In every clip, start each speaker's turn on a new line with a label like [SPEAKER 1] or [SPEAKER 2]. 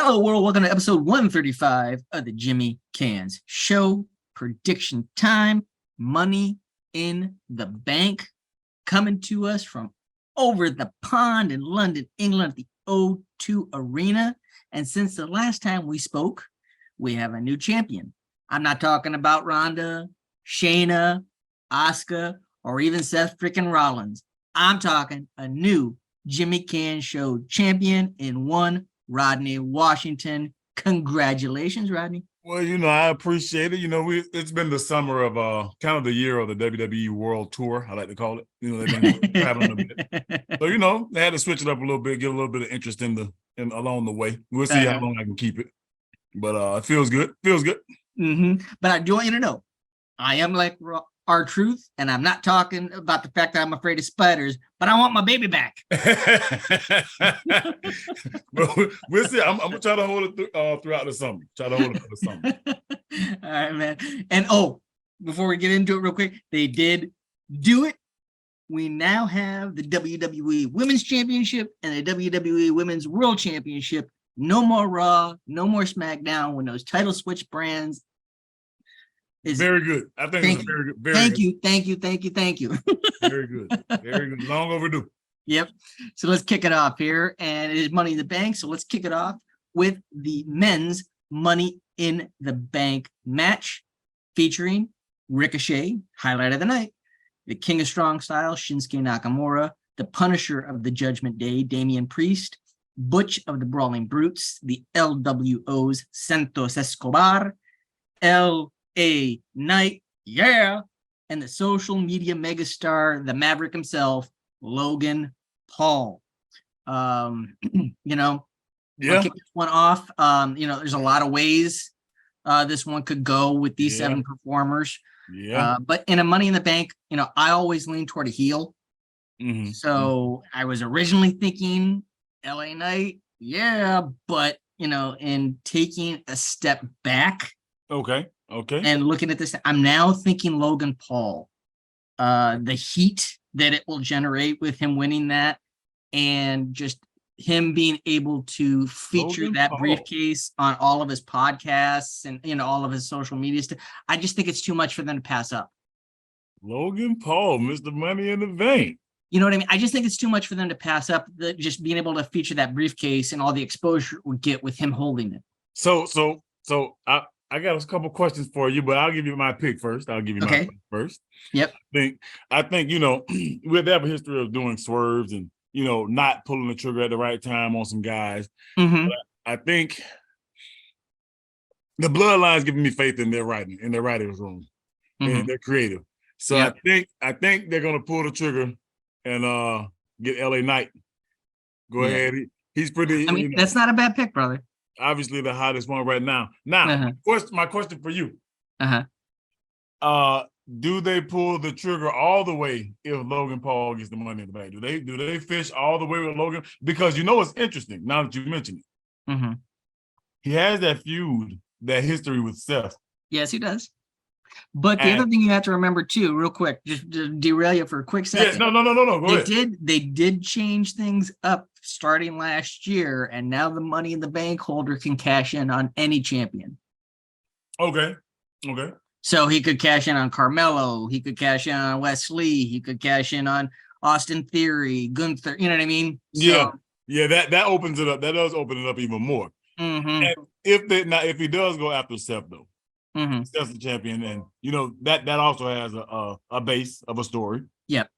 [SPEAKER 1] Hello, world. Welcome to episode 135 of the Jimmy Canz Show. Prediction time. Money in the Bank. Coming to us from over the pond in London, England, at the O2 Arena. And since the last time we spoke, we have a new champion. I'm not talking about Ronda, Shayna, Asuka, or even Seth freaking Rollins. I'm talking a new Jimmy Canz Show champion in one Rodney Washington. Congratulations, Rodney.
[SPEAKER 2] Well, I appreciate it. It's been the summer of kind of the year of the WWE World Tour, I like to call it. They've been traveling a bit. So, they had to switch it up a little bit, get a little bit of interest along the way. We'll see how long I can keep it. But it feels good. Feels good.
[SPEAKER 1] But I do want you to know, I am like R-Truth, and I'm not talking about the fact that I'm afraid of spiders, but I want my baby back.
[SPEAKER 2] We'll see. I'm gonna try to hold it throughout the summer. Try to hold it for the summer.
[SPEAKER 1] All right, man. And before we get into it real quick, they did do it. We now have the WWE Women's Championship and the WWE Women's World Championship. No more Raw, no more SmackDown when those title switch brands.
[SPEAKER 2] Very good. I think it's very good.
[SPEAKER 1] Thank you.
[SPEAKER 2] Very good. Very good. Long overdue.
[SPEAKER 1] Yep. So let's kick it off here. And it is Money in the Bank. So let's kick it off with the men's Money in the Bank match featuring Ricochet, highlight of the night, the King of Strong Style, Shinsuke Nakamura, the Punisher of the Judgment Day, Damian Priest, Butch of the Brawling Brutes, the LWO's Santos Escobar, L.A. Knight, yeah, and the social media megastar, the Maverick himself, Logan Paul. I'll kick this one off. There's a lot of ways this one could go with these 7 performers.
[SPEAKER 2] Yeah.
[SPEAKER 1] But in a Money in the Bank, I always lean toward a heel. So I was originally thinking L.A. Knight, but in taking a step back.
[SPEAKER 2] Okay.
[SPEAKER 1] And looking at this, I'm now thinking Logan Paul. The heat that it will generate with him winning that, and just him being able to feature
[SPEAKER 2] Logan
[SPEAKER 1] that
[SPEAKER 2] Paul.
[SPEAKER 1] Briefcase on all of his podcasts and all of his social media stuff. I just think it's too much for them to pass up.
[SPEAKER 2] Logan Paul, Mr. Money in the Bank.
[SPEAKER 1] You know what I mean? I just think it's too much for them to pass up. Just being able to feature that briefcase and all the exposure it would get with him holding it.
[SPEAKER 2] So I got a couple questions for you, but I'll give you my pick first. I'll give you my pick first.
[SPEAKER 1] Yep.
[SPEAKER 2] I think we have a history of doing swerves and not pulling the trigger at the right time on some guys. But I think the bloodline's giving me faith in their writing, in their writer's room, and they're creative. So I think they're gonna pull the trigger and get LA Knight. Go ahead. He's pretty.
[SPEAKER 1] I mean, that's not a bad pick, brother.
[SPEAKER 2] Obviously the hottest one right now. Now, my question for you. Do they pull the trigger all the way if Logan Paul gets the Money in the Bank? Do they fish all the way with Logan? Because it's interesting now that you mentioned it. He has that feud, that history with Seth.
[SPEAKER 1] Yes, he does. But the other thing you have to remember too, real quick, just to derail you for a quick second.
[SPEAKER 2] No. Go ahead.
[SPEAKER 1] They did change things up starting last year, and now the Money in the Bank holder can cash in on any champion.
[SPEAKER 2] Okay.
[SPEAKER 1] So he could cash in on Carmelo, he could cash in on Wesley, he could cash in on Austin Theory, Gunther, you know what I mean?
[SPEAKER 2] So, that opens it up. That does open it up even more. And if he does go after Seth though, Seth's the champion, and that also has a base of a story.
[SPEAKER 1] Yep.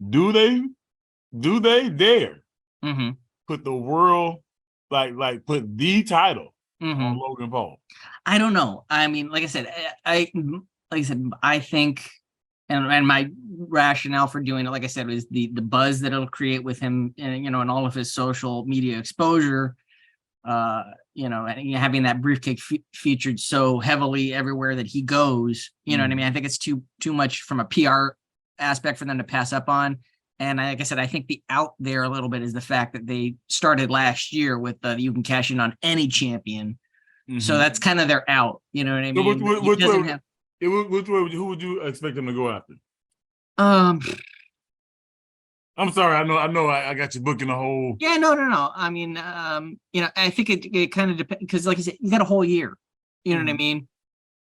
[SPEAKER 2] Do they dare put the world put the title on Logan Paul?
[SPEAKER 1] I don't know. I mean, like I said, I think, and my rationale for doing it, like I said, is the buzz that it'll create with him, and all of his social media exposure. And having that briefcase featured so heavily everywhere that he goes, you know what I mean? I think it's too much from a PR aspect for them to pass up on. And like I said, I think the out there a little bit is the fact that they started last year with you can cash in on any champion. So that's kind of their out. You know what I mean?
[SPEAKER 2] Who would you expect them to go after? I'm sorry. I know. I got you booking the whole.
[SPEAKER 1] Yeah, no. I mean, I think it kind of depends because, like you said, you got a whole year. You know what I mean?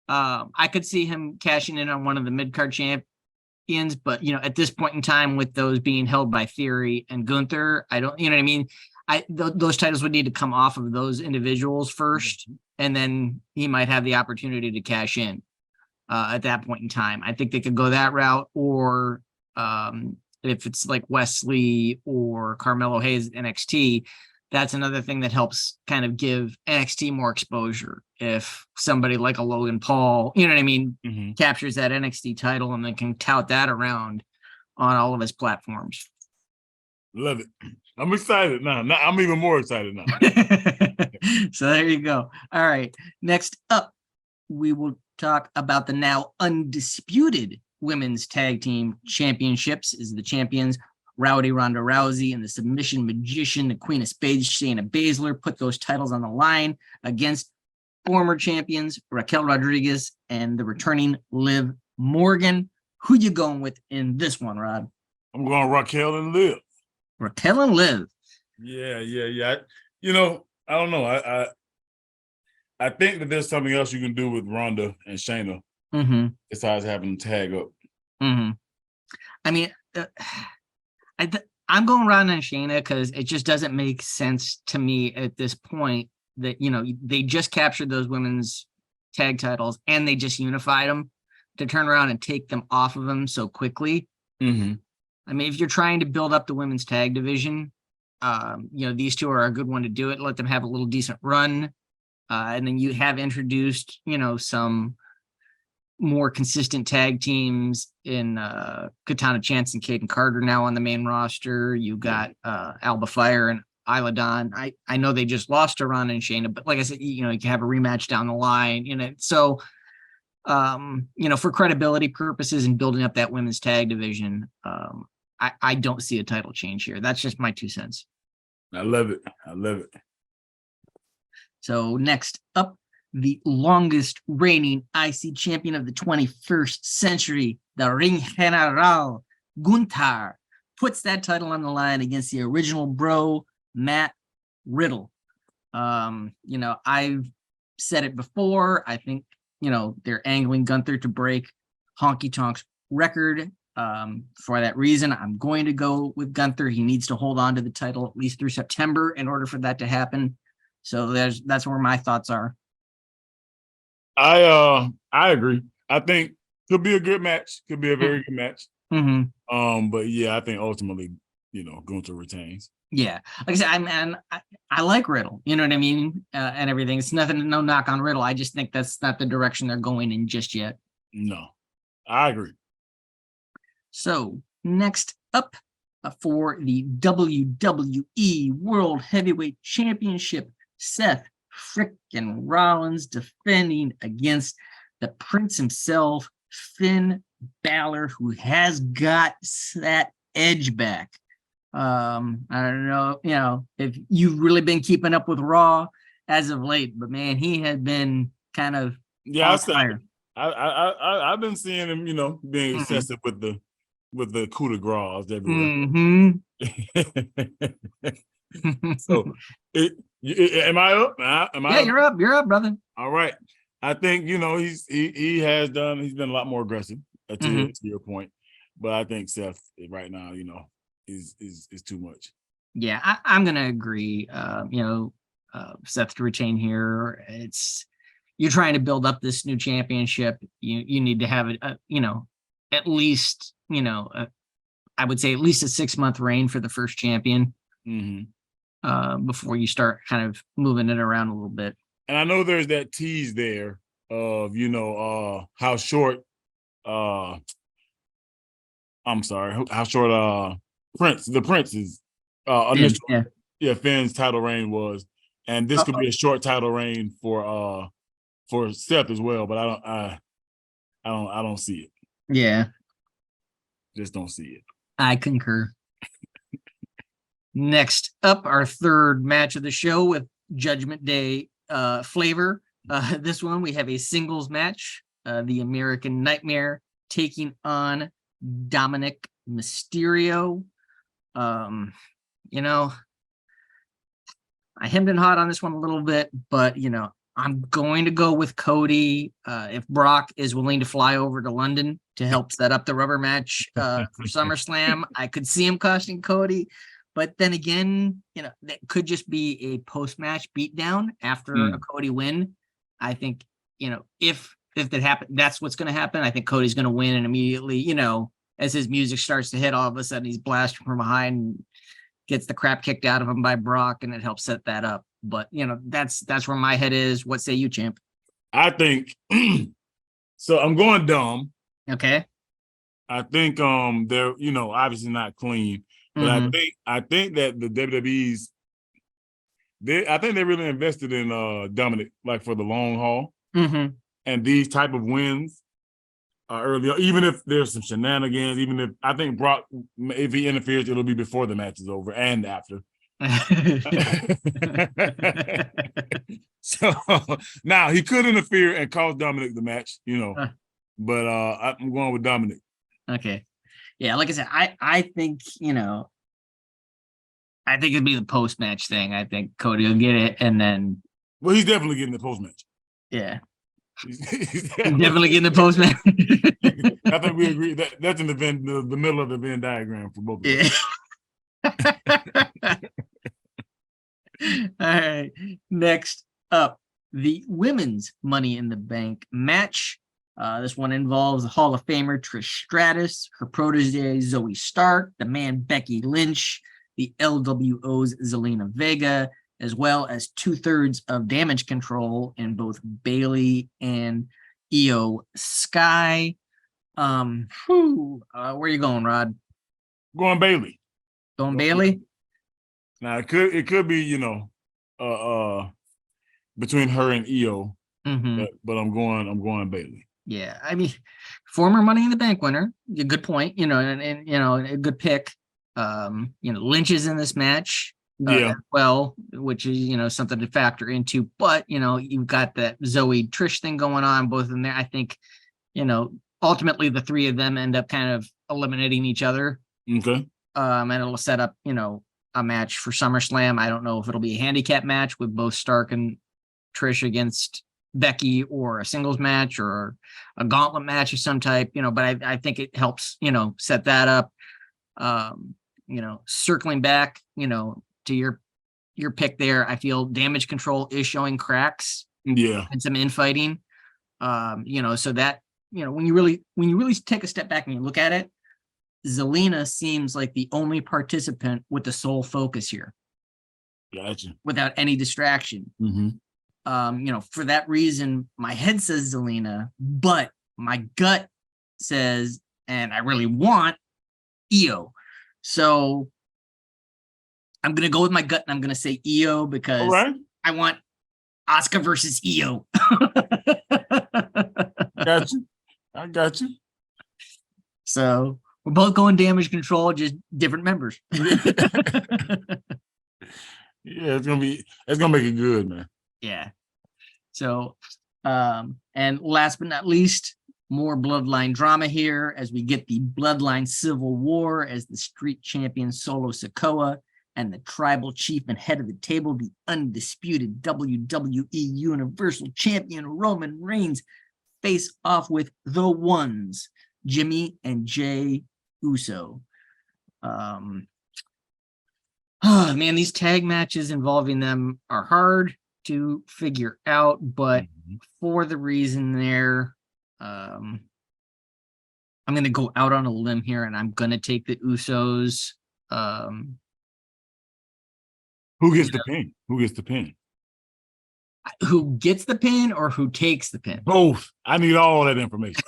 [SPEAKER 1] I could see him cashing in on one of the mid card champions, but at this point in time, with those being held by Theory and Gunther, I don't. You know what I mean? Those titles would need to come off of those individuals first, and then he might have the opportunity to cash in at that point in time. I think they could go that route, or if it's like Wesley or Carmelo Hayes NXT, that's another thing that helps kind of give NXT more exposure. If somebody like a Logan Paul, you know what I mean, captures that NXT title and then can tout that around on all of his platforms.
[SPEAKER 2] Love it. I'm excited now. I'm even more excited now.
[SPEAKER 1] So there you go. All right. Next up, we will talk about the now undisputed women's tag team championships. Is the champions Rowdy Ronda Rousey and the submission magician, the Queen of Spades, Shayna Baszler, put those titles on the line against former champions Raquel Rodriguez and the returning Liv Morgan. Who you going with in this one, Rod?
[SPEAKER 2] I'm going Raquel and Liv.
[SPEAKER 1] Raquel and Liv.
[SPEAKER 2] Yeah. I don't know. I think that there's something else you can do with Ronda and Shayna besides having them tag up.
[SPEAKER 1] I mean, I'm going Ronda and Shayna because it just doesn't make sense to me at this point that, they just captured those women's tag titles and they just unified them to turn around and take them off of them so quickly. I mean, if you're trying to build up the women's tag division, these two are a good one to do it. Let them have a little decent run. And then you have introduced, some more consistent tag teams in Katana Chance and Kaden Carter now on the main roster. You got Alba Fire and Isla Dawn. I know they just lost to Ronda and Shayna, but like I said, you can have a rematch down the line. So, for credibility purposes and building up that women's tag division, I don't see a title change here. That's just my 2 cents.
[SPEAKER 2] I love it.
[SPEAKER 1] So next up, the longest reigning IC champion of the 21st century, the Ring General, Gunther, puts that title on the line against the original bro, Matt Riddle. I've said it before. I think, they're angling Gunther to break Honky Tonk's record. For that reason, I'm going to go with Gunther. He needs to hold on to the title at least through September in order for that to happen. So that's where my thoughts are.
[SPEAKER 2] I agree. I think could be a good match. Could be a very good match. But yeah, I think ultimately, Gunther retains.
[SPEAKER 1] Yeah, like I said, I like Riddle. You know what I mean, and everything. It's nothing, no knock on Riddle. I just think that's not the direction they're going in just yet.
[SPEAKER 2] No, I agree.
[SPEAKER 1] So next up for the WWE World Heavyweight Championship, Seth frickin' Rollins defending against the Prince himself, Finn Balor, who has got that edge back. I don't know, if you've really been keeping up with Raw as of late, but man, he had been kind of on fire.
[SPEAKER 2] I've been seeing him, being excessive with the coup de grace everywhere. So, am I up?
[SPEAKER 1] Yeah, you're up. You're up, brother.
[SPEAKER 2] All right. I think he's been a lot more aggressive to your point, but I think Seth right now, is too much.
[SPEAKER 1] Yeah, I'm gonna agree. Seth to retain here. You're trying to build up this new championship. You need to have it. At least I would say at least a 6-month reign for the first champion. Before you start kind of moving it around a little bit.
[SPEAKER 2] And I know there's that tease there of how short the Prince's initial Finn's title reign was, and this could be a short title reign for Seth as well, but I don't see it.
[SPEAKER 1] Yeah,
[SPEAKER 2] just don't see it.
[SPEAKER 1] I concur. Next up, our third match of the show with Judgment Day flavor. This one, we have a singles match. The American Nightmare taking on Dominic Mysterio. You know, I hemmed and hawed on this one a little bit, but I'm going to go with Cody. If Brock is willing to fly over to London to help set up the rubber match for SummerSlam, I could see him costing Cody. But then again, that could just be a post-match beatdown after a Cody win. I think, if that happens, that's what's going to happen. I think Cody's going to win, and immediately, as his music starts to hit, all of a sudden he's blasting from behind and gets the crap kicked out of him by Brock, and it helps set that up. But that's where my head is. What say you, champ?
[SPEAKER 2] I think so. I'm going dumb.
[SPEAKER 1] Okay.
[SPEAKER 2] I think they're obviously not clean, but I think that the WWE's I think they really invested in Dominic like for the long haul, and these type of wins earlier, even if there's some shenanigans, even if I think Brock, if he interferes, it'll be before the match is over and after. So now he could interfere and cost Dominic the match, but I'm going with Dominic.
[SPEAKER 1] Okay. Yeah, like I said, I think, I think it'd be the post-match thing. I think Cody will get it, and then
[SPEAKER 2] well, he's definitely getting the post-match.
[SPEAKER 1] Yeah. He's definitely getting the post-match.
[SPEAKER 2] I think we agree that that's in the middle of the Venn diagram for both of us.
[SPEAKER 1] All right. Next up, the women's Money in the Bank match. This one involves the Hall of Famer Trish Stratus, her protege Zoe Stark, the man Becky Lynch, the LWO's Zelina Vega, as well as 2/3 of Damage Control in both Bailey and Io Sky. Where are you going, Rod?
[SPEAKER 2] Going Bailey.
[SPEAKER 1] Going Bailey?
[SPEAKER 2] Now it could be, between her and Io, but I'm going Bailey.
[SPEAKER 1] Yeah, I mean, former Money in the Bank winner. A good point, and a good pick. Lynch is in this match. Well, which is something to factor into, but you've got that Zoe Trish thing going on, both in there. I think ultimately the three of them end up kind of eliminating each other.
[SPEAKER 2] Okay.
[SPEAKER 1] And it'll set up a match for SummerSlam. I don't know if it'll be a handicap match with both Stark and Trish against Becky, or a singles match, or a gauntlet match of some type, but I think it helps set that up. Circling back to your pick there, I feel Damage Control is showing cracks, and some infighting, so that when you really take a step back and you look at it, Zelina seems like the only participant with the sole focus here.
[SPEAKER 2] Gotcha.
[SPEAKER 1] Without any distraction. For that reason, my head says Zelina, but my gut says, and I really want Io. So I'm going to go with my gut, and I'm going to say Io because I want Asuka versus Io.
[SPEAKER 2] Gotcha. I got you.
[SPEAKER 1] So we're both going Damage Control, just different members.
[SPEAKER 2] Yeah, it's gonna make it good, man.
[SPEAKER 1] Yeah. So, and last but not least, more bloodline drama here as we get the bloodline civil war as the street champion Solo Sikoa and the tribal chief and head of the table, the undisputed WWE Universal Champion Roman Reigns, face off with the ones, Jimmy and Jey Uso. Man, these tag matches involving them are hard to figure out, but for the reason there, I'm going to go out on a limb here, and I'm going to take the Usos.
[SPEAKER 2] Who gets the pin? Who gets the pin?
[SPEAKER 1] Who gets the pin or who takes the pin?
[SPEAKER 2] Both. I need all that information.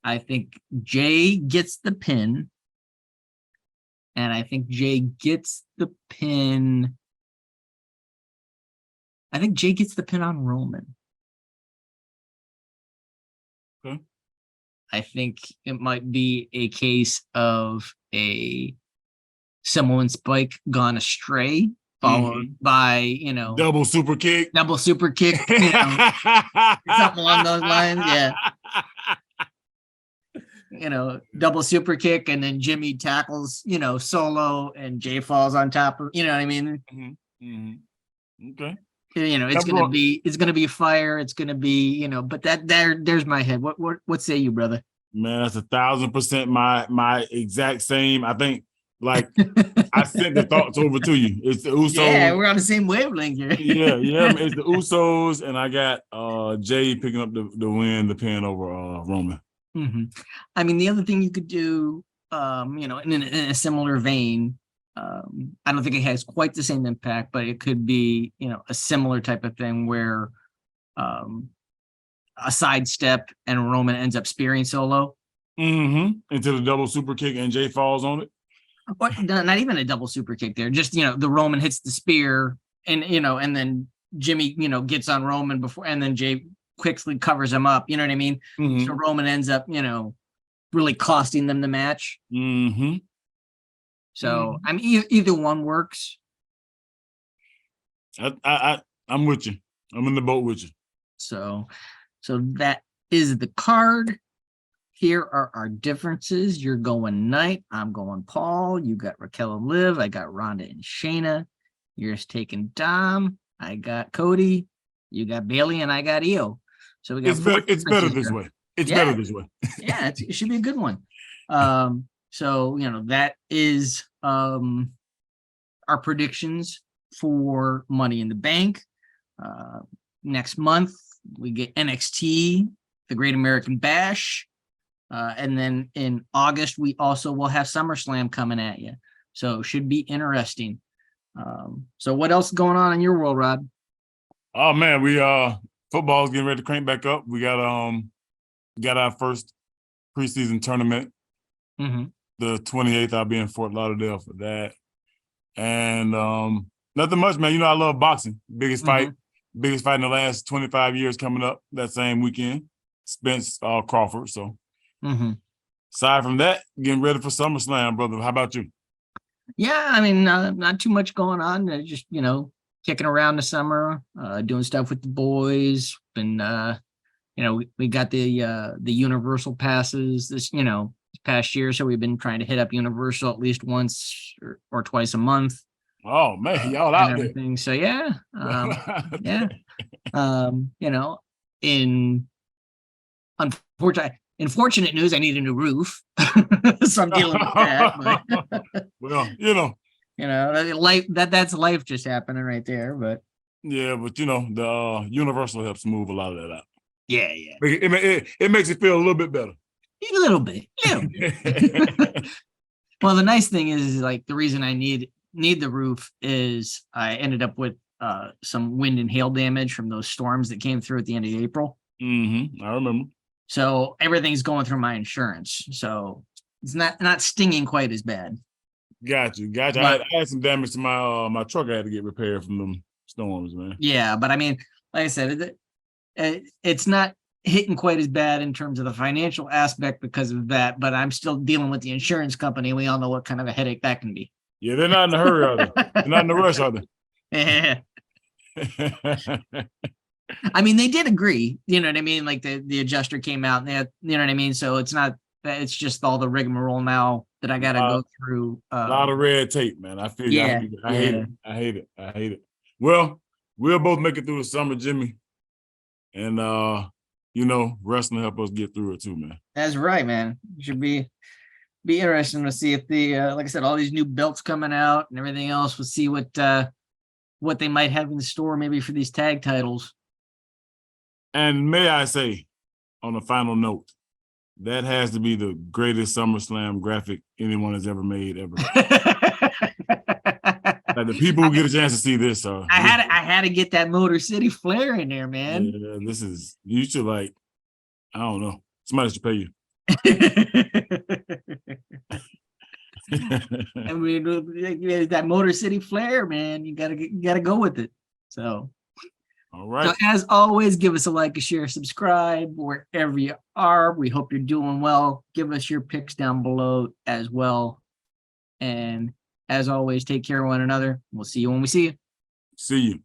[SPEAKER 1] I think Jey gets the pin. And I think Jey gets the pin. I think Jey gets the pin on Roman.
[SPEAKER 2] Okay.
[SPEAKER 1] I think it might be a case of a Samoan Spike gone astray, followed by,
[SPEAKER 2] double super kick.
[SPEAKER 1] Something along those lines. Yeah. double super kick, and then Jimmy tackles, Solo, and Jay falls on top of, you know what I mean?
[SPEAKER 2] Okay.
[SPEAKER 1] It's gonna be fire. It's gonna be, but there's my head. What say you, brother?
[SPEAKER 2] Man, that's 1,000% my exact same. I think I sent the thoughts over to you. It's the Usos.
[SPEAKER 1] Yeah, we're on the same wavelength here.
[SPEAKER 2] yeah. It's the Usos, and I got Jay picking up the win, the pin over Roman.
[SPEAKER 1] Mm-hmm. I mean, the other thing you could do, in a similar vein, I don't think it has quite the same impact, but it could be, a similar type of thing where a sidestep and Roman ends up spearing Solo.
[SPEAKER 2] Into the double super kick, and Jay falls on it.
[SPEAKER 1] Or not even a double super kick there. Just, the Roman hits the spear, and then Jimmy, gets on Roman before, and then Jay quickly covers him up. You know what I mean? So Roman ends up, really costing them the match. So I mean, either one works.
[SPEAKER 2] I'm with you. I'm in the boat with you.
[SPEAKER 1] So that is the card. Here are our differences. You're going Knight. I'm going Paul. You got Raquel and Liv. I got Ronda and Shayna. You're taking Dom. I got Cody. You got Bailey, and I got Io. So we got.
[SPEAKER 2] It's better this way. It's better this way.
[SPEAKER 1] Yeah, it should be a good one. So that is our predictions for Money in the Bank. Next month we get NXT, the Great American Bash. And then in August, we also will have SummerSlam coming at you. So it should be interesting. So what else is going on in your world, Rod?
[SPEAKER 2] Oh man, we football's getting ready to crank back up. We got our first preseason tournament. The 28th, I'll be in Fort Lauderdale for that. And nothing much, man. I love boxing. Biggest fight in the last 25 years coming up that same weekend. Spence Crawford. So aside from that, getting ready for SummerSlam, brother. How about you?
[SPEAKER 1] Yeah, I mean, not too much going on. Just kicking around the summer, doing stuff with the boys. Been we got the Universal passes this past year, so we've been trying to hit up Universal at least once or twice a month.
[SPEAKER 2] Oh man, y'all out there.
[SPEAKER 1] So yeah, in unfortunate news, I need a new roof, so I'm dealing with that. But,
[SPEAKER 2] well,
[SPEAKER 1] life that's life just happening right there. But
[SPEAKER 2] yeah, but the Universal helps move a lot of that out.
[SPEAKER 1] Yeah.
[SPEAKER 2] It makes it feel a little bit better.
[SPEAKER 1] A little bit. Well, the nice thing is the reason I need the roof is I ended up with some wind and hail damage from those storms that came through at the end of April.
[SPEAKER 2] I remember.
[SPEAKER 1] So everything's going through my insurance. So it's not stinging quite as bad.
[SPEAKER 2] Got you. But, I had some damage to my truck. I had to get repaired from them storms, man.
[SPEAKER 1] Yeah, but I mean, like I said, it's not hitting quite as bad in terms of the financial aspect because of that, but I'm still dealing with the insurance company. We all know what kind of a headache that can be.
[SPEAKER 2] Yeah, they're not in a hurry, are they? They're not in a rush, are they?
[SPEAKER 1] Yeah. I mean, they did agree, you know what I mean? Like the adjuster came out and they had, you know what I mean? So it's just all the rigmarole now that I got to go through.
[SPEAKER 2] A lot of red tape, man. I feel you.
[SPEAKER 1] Yeah,
[SPEAKER 2] I hate it. Well, we'll both make it through the summer, Jimmy. And, wrestling help us get through it too, man.
[SPEAKER 1] That's right, man. It should be interesting to see if like I said, all these new belts coming out and everything else. We'll see what they might have in store maybe for these tag titles.
[SPEAKER 2] And may I say, on a final note, that has to be the greatest SummerSlam graphic anyone has ever made ever. Like the people who get a chance to see this
[SPEAKER 1] I had to get that Motor City flair in there, man.
[SPEAKER 2] Yeah, you should I don't know. Somebody should pay you.
[SPEAKER 1] I mean, that Motor City flair, man. You gotta go with it. So,
[SPEAKER 2] all right.
[SPEAKER 1] So as always, give us a like, a share, subscribe wherever you are. We hope you're doing well. Give us your picks down below as well. And as always, take care of one another. We'll see you when we see you.
[SPEAKER 2] See you.